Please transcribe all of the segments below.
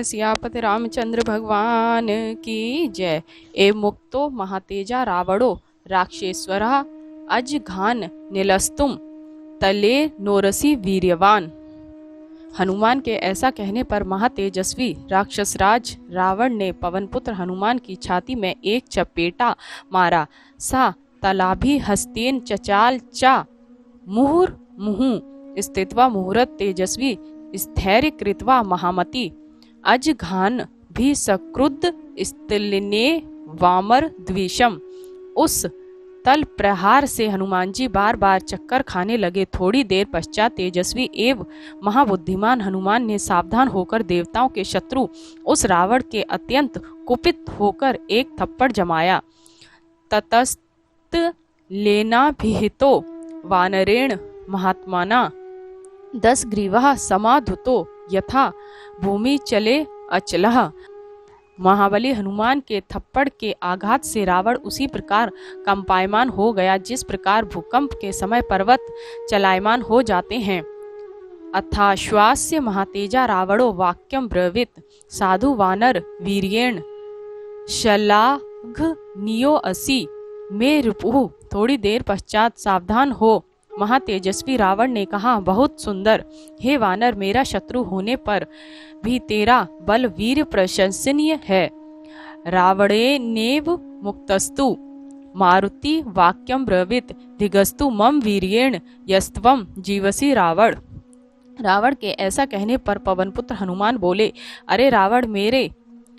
जय सियापति रामचंद्र भगवान की जय। ए मुक्तो महातेजा रावणो राक्षेश्वरा अजघान निलस्तुम तले नोरसी वीर्यवान। हनुमान के ऐसा कहने पर महातेजस्वी राक्षसराज रावण ने पवनपुत्र हनुमान की छाती में एक चपेटा मारा। सा तलाभी हस्तेन चचाल चा मुहुर मुहु स्थित्वा मुहूर्त तेजस्वी स्थैर्य कृत्वा महामति अजघान भी सकृद स्तिलिने वामर द्विषम। उस तल प्रहार से हनुमान जी बार बार चक्कर खाने लगे। थोड़ी देर पश्चात तेजस्वी एवं महाबुद्धिमान हनुमान ने सावधान होकर देवताओं के शत्रु उस रावण के अत्यंत कुपित होकर एक थप्पड़ जमाया। ततस्त लेना भिहितो वानरेण महात्माना 10 ग्रीवः समाधुतो यथा भूमि चले अचलः। महाबली हनुमान के थप्पड़ के आघात से रावण उसी प्रकार कंपायमान हो गया जिस प्रकार भूकंप के समय पर्वत चलायमान हो जाते हैं। अथाश्वास्य महातेजा रावणो वाक्यम ब्रवीत साधु वानर वीर्येण शलाघनीयो असि मे रिपुः। थोड़ी देर पश्चात सावधान हो महातेजस्वी रावण ने कहा, बहुत सुंदर हे वानर, मेरा शत्रु होने पर भी तेरा बल वीर प्रशंसनीय है। रावणे नेव मुक्तस्तु मारुति वाक्यम ब्रवीत धिगस्तु मम वीर्येण यस्त्वम जीवसी रावण। रावण के ऐसा कहने पर पवनपुत्र हनुमान बोले, अरे रावण, मेरे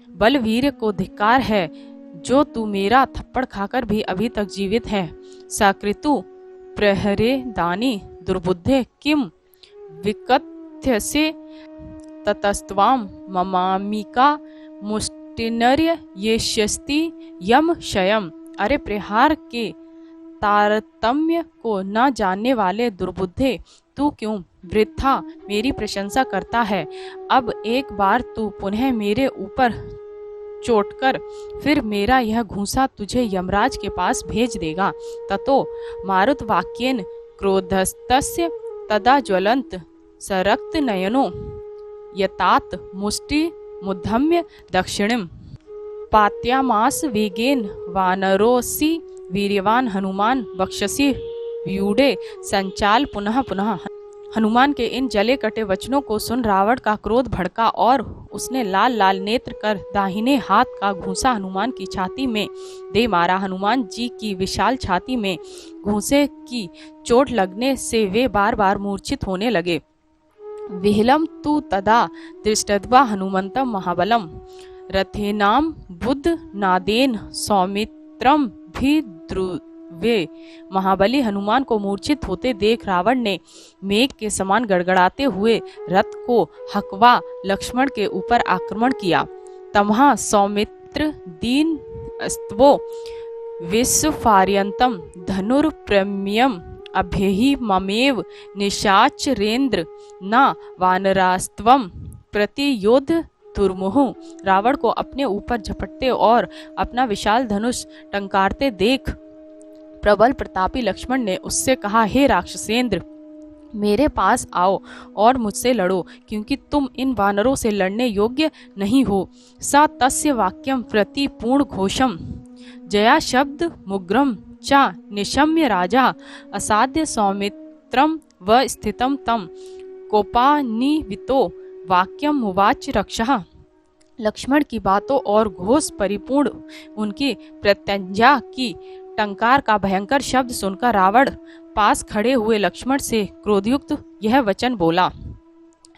बल वीर को धिक्कार है जो तू मेरा थप्पड़ खाकर भी अभी तक जीवित है। सकृतु प्रहरे दानी दुर्बुद्धे किम विकथ्यसे ततस्त्वाम ममामिका मुष्टिनर्य येष्यस्ति यम शयम। अरे प्रहार के तारतम्य को न जानने वाले दुर्बुद्धे, तू क्यों वृथा मेरी प्रशंसा करता है। अब एक बार तू पुनः मेरे ऊपर चोटकर फिर मेरा यह घूंसा तुझे यमराज के पास भेज देगा। ततो मारुत वाक्येन क्रोधस्तस्य तदा ज्वलंत सरक्त नयनो यतात मुष्टि मुद्धम्य दक्षिणिम पात्यामास वेगेन वानरोसी वीर्यवान हनुमान बक्षसी व्यूढ़े संचाल पुनः पुनः। हनुमान के इन जले कटे वचनों को सुन रावण का क्रोध भड़का और उसने लाल लाल नेत्र कर दाहिने हाथ का घूंसा हनुमान की छाती में दे मारा। हनुमान जी की विशाल छाती में घूंसे की चोट लगने से वे बार बार मूर्छित होने लगे। विहलम तु तदा दृष्टद्वा हनुमंतम महाबलम रथेनाम बुद्ध नादेन सौमित्रम भी वे। महाबली हनुमान को मूर्छित होते देख रावण ने मेघ के समान गड़गड़ाते हुए रथ को हकवा लक्ष्मण के ऊपर आक्रमण किया। तमहा सौमित्र दीन अस्त्वो विश्वफार्यंतम धनुर्प्रम्यम अभ्यहि ममेव निशाचरेन्द्र न वानरास्त्वम प्रति योद्ध दुर्मुहु। रावण को अपने ऊपर झपटते और अपना विशाल धनुष टंकारते देख प्रबल प्रतापी लक्ष्मण ने उससे कहा, हे राक्षसेंद्र, मेरे पास आओ और मुझसे लड़ो, क्योंकि तुम इन वानरों से लड़ने योग्य नहीं हो। सा तस्य वाक्यम प्रति पूर्ण घोषम जया शब्द मुग्रम चा निशम्य राजा असाध्य सौमित्रम व स्थितम तम कोपान्वितो वाक्यम मुवाच रक्षः। लक्ष्मण की बातों और घोष परिपूर्ण उनकी प्रत्यंजा की टंकार का भयंकर शब्द सुनकर रावण पास खड़े हुए लक्ष्मण से क्रोधयुक्त यह वचन बोला,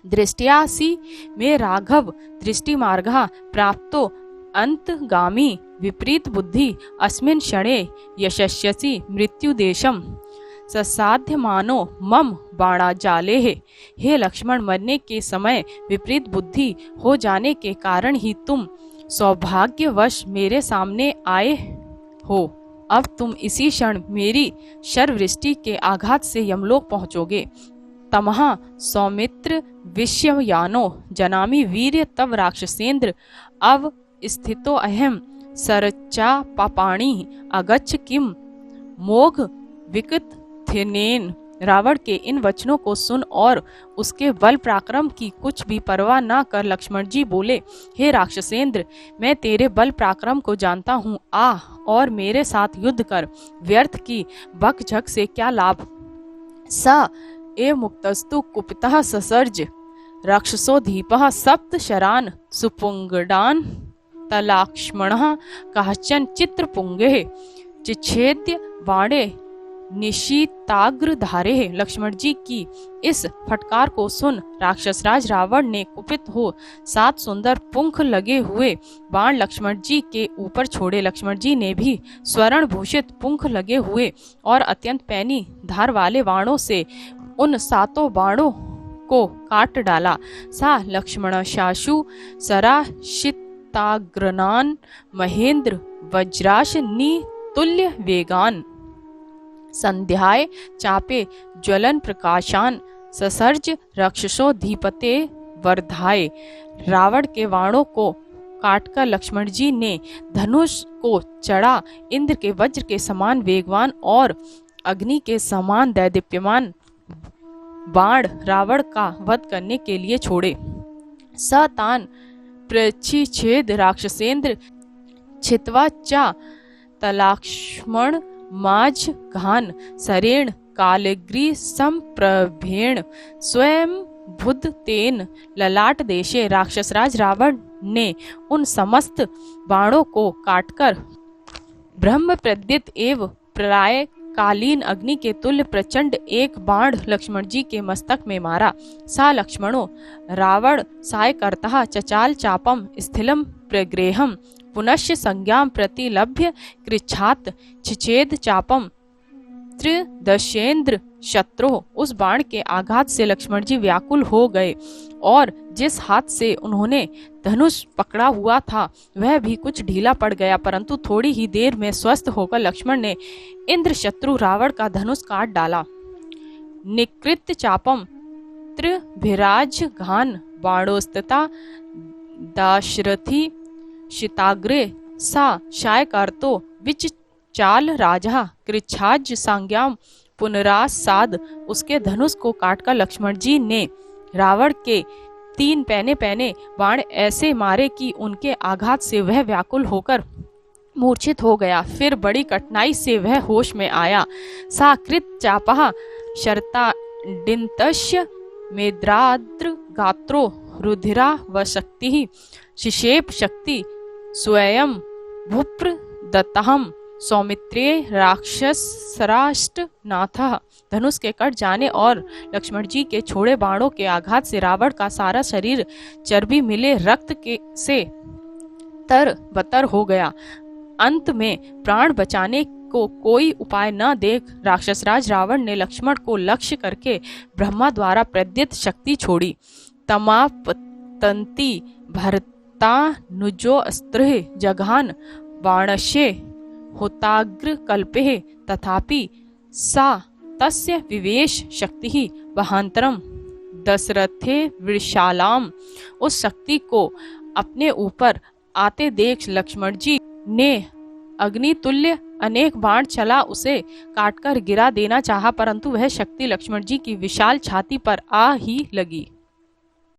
दृष्टयासि में राघव दृष्टि मार्गः प्राप्तो अंतगामी विपरीत बुद्धि अस्मिन् क्षणे यशस्यसि मृत्युदेशम ससाध्यमानो मम बाणाजालेः। हे लक्ष्मण, मरने के समय विपरीत बुद्धि हो जाने के कारण ही तुम सौभाग्यवश मेरे सामने आए हो। अब तुम इसी क्षण मेरी शरवृष्टि के आघात से यमलोक पहुंचोगे। तमहा सौमित्र विषययानो जनामि वीर्य तव राक्षसेंद्र अव स्थितो अहम सरचा पापाणि अगच्छ किम मोघ विकट थिनेन रावण के इन वचनों को सुन और उसके बल पराक्रम की कुछ भी परवाह न कर लक्ष्मण जी बोले, हे राक्षसेंद्र, मैं तेरे बल पराक्रम को जानता हूँ, आ और मेरे साथ युद्ध कर। व्यर्थ की बकझक से क्या लाभ। स ए मुक्तस्तु कुपितः ससर्ज राक्षसोधीपः सप्त शरान सुपुंगडान तलाक्ष्मणः काचन चित्रपुंगे चिच्छेद्य बाणे निशीताग्र धारे। लक्ष्मण जी की इस फटकार को सुन राक्षसराज रावण ने कुपित हो 7 सुंदर पुंख लगे हुए बाण लक्ष्मण जी के ऊपर छोड़े। लक्ष्मण जी ने भी स्वर्ण भूषित पुंख लगे हुए और अत्यंत पैनी धार वाले बाणों से उन 7 बाणों को काट डाला। सा लक्ष्मण शाशु सराशिताग्रनान महेंद्र वज्राशनी तुल्य वेगान संध्याय चापे ज्वलन प्रकाशान ससर्ज राक्षसोधीपते वर्धाए। रावण के बाणों को काटकर लक्ष्मण जी ने धनुष को चढ़ा इंद्र के वज्र के समान वेगवान और अग्नि के समान दैदीप्यमान बाण रावण का वध करने के लिए छोड़े। सतान प्रचिछेद राक्षसेंद्र छित्वा चा तलाक्ष्मण माझ घान सरेण कालग्री संप्रभेण स्वयं बुद्ध तेन ललाट देशे। राक्षसराज रावण ने उन समस्त बाणों को काटकर ब्रह्म प्रद्युत एवं प्रलय कालीन अग्नि के तुल्य प्रचंड एक बाण लक्ष्मण जी के मस्तक में मारा। सा लक्ष्मणो रावण साय करता चचाल चापम स्थिलम प्रगृहम पुनश्च संज्ञाम प्रतिलभ्य कृच्छात छिछेद चापम त्रिदशेंद्र शत्रु। उस बाण के आघात से लक्ष्मण जी व्याकुल हो गए और जिस हाथ से उन्होंने धनुष पकड़ा हुआ था वह भी कुछ ढीला पड़ गया, परंतु थोड़ी ही देर में स्वस्थ होकर लक्ष्मण ने इंद्र शत्रु रावण का धनुष काट डाला। निकृत चापम त्रिभिराज घान बाणोस्तता दाशरथी शिताग्रे सा शाय करतो विच चाल राजा कृच्छाज संज्ञाम पुनरासाद। उसके धनुष को काटकर लक्ष्मण जी ने रावण के 3 पैने पैने बाण ऐसे मारे कि उनके आघात से वह व्याकुल होकर मूर्छित हो गया। फिर बड़ी कठिनाई से वह होश में आया। सा कृत चापः शर्ता डिंतस्य मेद्राद्र गात्रो रुधिरा व शक्ति शिशेप शक्ति स्वयं भूप्र दत्तहम सौमित्रे राक्षसराष्ट्र नाथः। धनुष के कट जाने और लक्ष्मण जी के छोड़े बाणों के आघात से रावण का सारा शरीर चर्बी मिले रक्त के से तर बतर हो गया। अंत में प्राण बचाने को कोई उपाय न देख राक्षसराज रावण ने लक्ष्मण को लक्ष्य करके ब्रह्मा द्वारा प्रद्युत शक्ति छोड़ी। तमापतंती भरतानुजो अस्त्र जघान बाणशे होताग्र कल्पे तथापि सा तस्य विवेश शक्ति वहांतरम दशरथे विशालाम। उस शक्ति को अपने ऊपर आते देख लक्ष्मण जी ने अग्नितुल्य अनेक बाण चला उसे काटकर गिरा देना चाहा, परंतु वह शक्ति लक्ष्मण जी की विशाल छाती पर आ ही लगी।